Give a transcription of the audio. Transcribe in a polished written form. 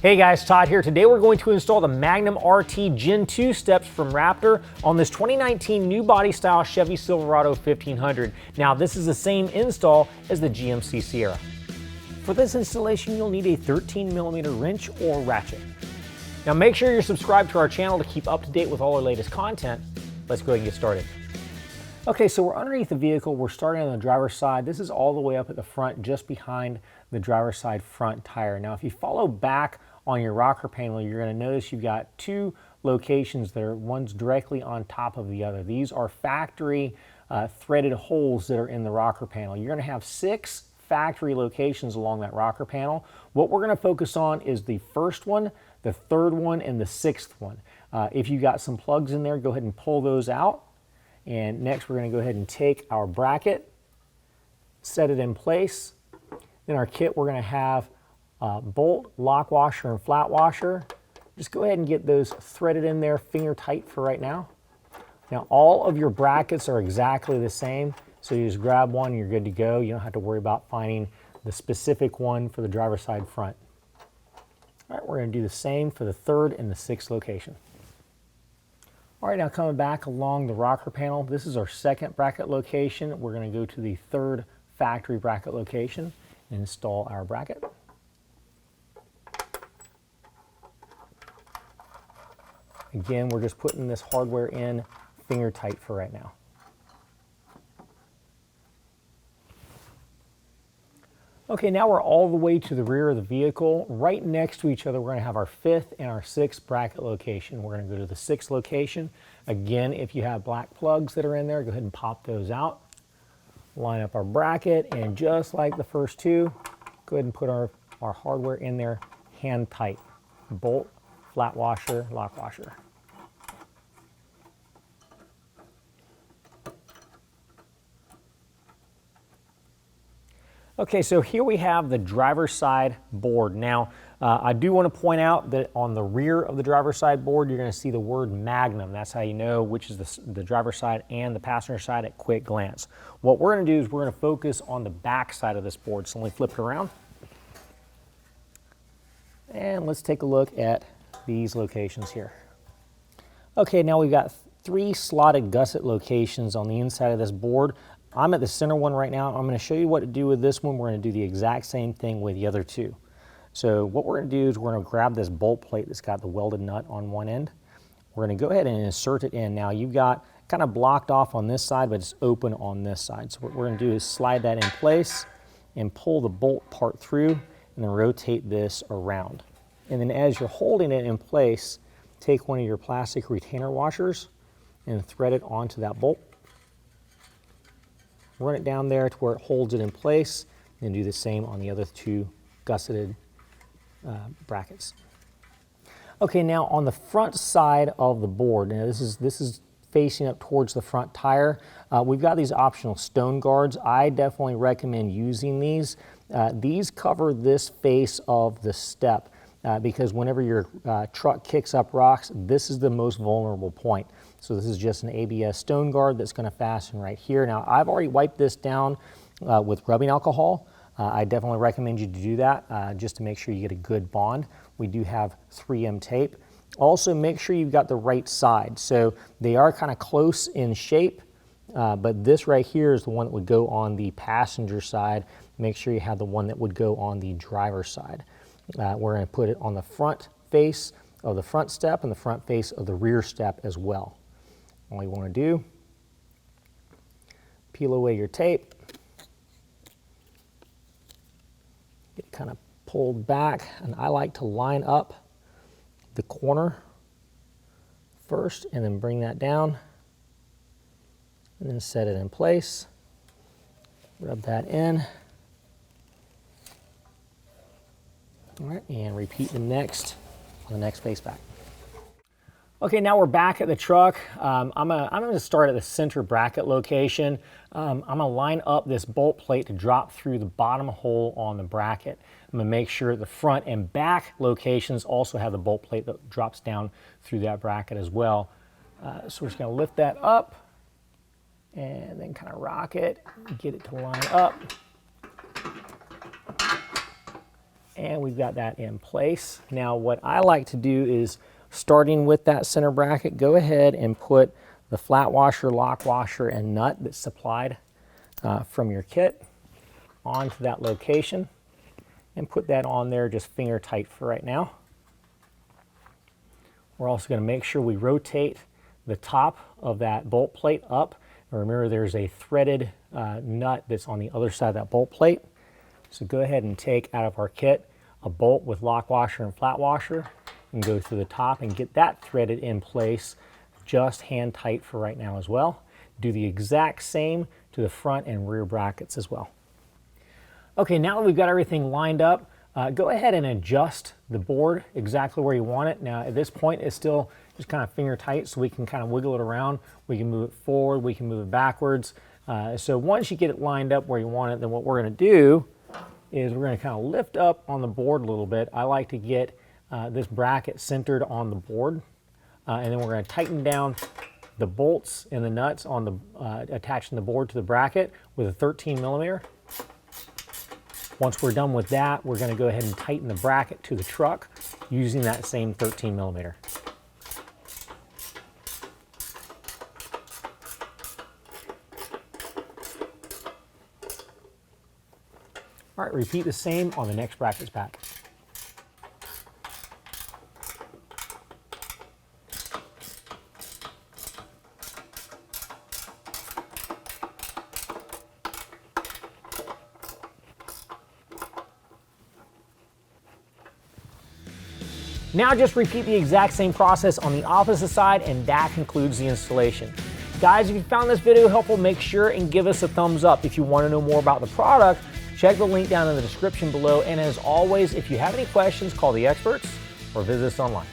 Hey guys, Todd here. Today we're going to install the Magnum RT Gen 2 steps from Raptor on this 2019 new body style Chevy Silverado 1500. Now this is the same install as the GMC Sierra. For this installation you'll need a 13mm wrench or ratchet. Now make sure you're subscribed to our channel to keep up to date with all our latest content. Let's go ahead and get started. Okay, so we're underneath the vehicle. We're starting on the driver's side. This is all the way up at the front, just behind the driver's side front tire. Now if you follow back on your rocker panel, you're going to notice you've got two locations there. One's directly on top of the other. These are factory threaded holes that are in the rocker panel. You're going to have 6 factory locations along that rocker panel. What we're going to focus on is the first one, the third one, and the 6th one. If you got some plugs in there, go ahead and pull those out. And next we're going to go ahead and take our bracket, set it in place. In our kit we're going to have bolt, lock washer, and flat washer. Just go ahead and get those threaded in there finger tight for right now. Now all of your brackets are exactly the same, so you just grab one and you're good to go. You don't have to worry about finding the specific one for the driver's side front. All right, we're going to do the same for the 3rd and the 6th location. All right, now coming back along the rocker panel, this is our 2nd bracket location. We're going to go to the 3rd factory bracket location and install our bracket. Again, we're just putting this hardware in finger tight for right now. Okay, now we're all the way to the rear of the vehicle. Right next to each other, we're going to have our 5th and our 6th bracket location. We're going to go to the 6th location. Again, if you have black plugs that are in there, go ahead and pop those out. Line up our bracket, and just like the first two, go ahead and put our hardware in there hand tight. Bolt, flat washer, lock washer. Okay, so here we have the driver's side board. Now, I do want to point out that on the rear of the driver's side board, you're going to see the word Magnum. That's how you know which is the driver's side and the passenger side at quick glance. What we're going to do is we're going to focus on the back side of this board. So let me flip it around. And let's take a look at these locations here. Okay, now we've got 3 slotted gusset locations on the inside of this board. I'm at the center one right now. I'm going to show you what to do with this one. We're going to do the exact same thing with the other 2. So what we're going to do is we're going to grab this bolt plate that's got the welded nut on one end. We're going to go ahead and insert it in. Now you've got kind of blocked off on this side, but it's open on this side. So what we're going to do is slide that in place and pull the bolt part through and then rotate this around. And then as you're holding it in place, take one of your plastic retainer washers and thread it onto that bolt. Run it down there to where it holds it in place, and do the same on the other 2 gusseted brackets. Okay, now on the front side of the board, now this is facing up towards the front tire. We've got these optional stone guards. I definitely recommend using these. These cover this face of the step because whenever your truck kicks up rocks, this is the most vulnerable point. So this is just an ABS stone guard that's going to fasten right here. Now I've already wiped this down with rubbing alcohol. I definitely recommend you to do that just to make sure you get a good bond. We do have 3M tape. Also make sure you've got the right side. So they are kind of close in shape, but this right here is the one that would go on the passenger side. Make sure you have the one that would go on the driver's side. We're going to put it on the front face of the front step and the front face of the rear step as well. All you want to do, peel away your tape, get kind of pulled back, and I like to line up the corner first and then bring that down and then set it in place. Rub that in. All right, and repeat the next on the next face back. Okay, now we're back at the truck. I'm gonna start at the center bracket location. I'm gonna line up this bolt plate to drop through the bottom hole on the bracket. I'm gonna make sure the front and back locations also have the bolt plate that drops down through that bracket as well. So we're just gonna lift that up and then kind of rock it, get it to line up. And we've got that in place. Now what I like to do is, starting with that center bracket, go ahead and put the flat washer, lock washer, and nut that's supplied from your kit onto that location, and put that on there just finger tight for right now. We're also going to make sure we rotate the top of that bolt plate up. And remember, there's a threaded nut that's on the other side of that bolt plate. So go ahead and take out of our kit a bolt with lock washer and flat washer and go through the top and get that threaded in place just hand tight for right now as well. Do the exact same to the front and rear brackets as well. Okay, now that we've got everything lined up, go ahead and adjust the board exactly where you want it. Now at this point it's still just kind of finger tight, so we can kind of wiggle it around. We can move it forward, we can move it backwards. So once you get it lined up where you want it, then what we're going to do is we're going to kind of lift up on the board a little bit. I like to get this bracket centered on the board, and then we're going to tighten down the bolts and the nuts on the attaching the board to the bracket with a 13 millimeter. Once we're done with that, we're going to go ahead and tighten the bracket to the truck using that same 13 millimeter. All right, repeat the same on the next brackets back. Now just repeat the exact same process on the opposite side, and that concludes the installation. Guys, if you found this video helpful, make sure and give us a thumbs up. If you want to know more about the product, check the link down in the description below. And as always, if you have any questions, call the experts or visit us online.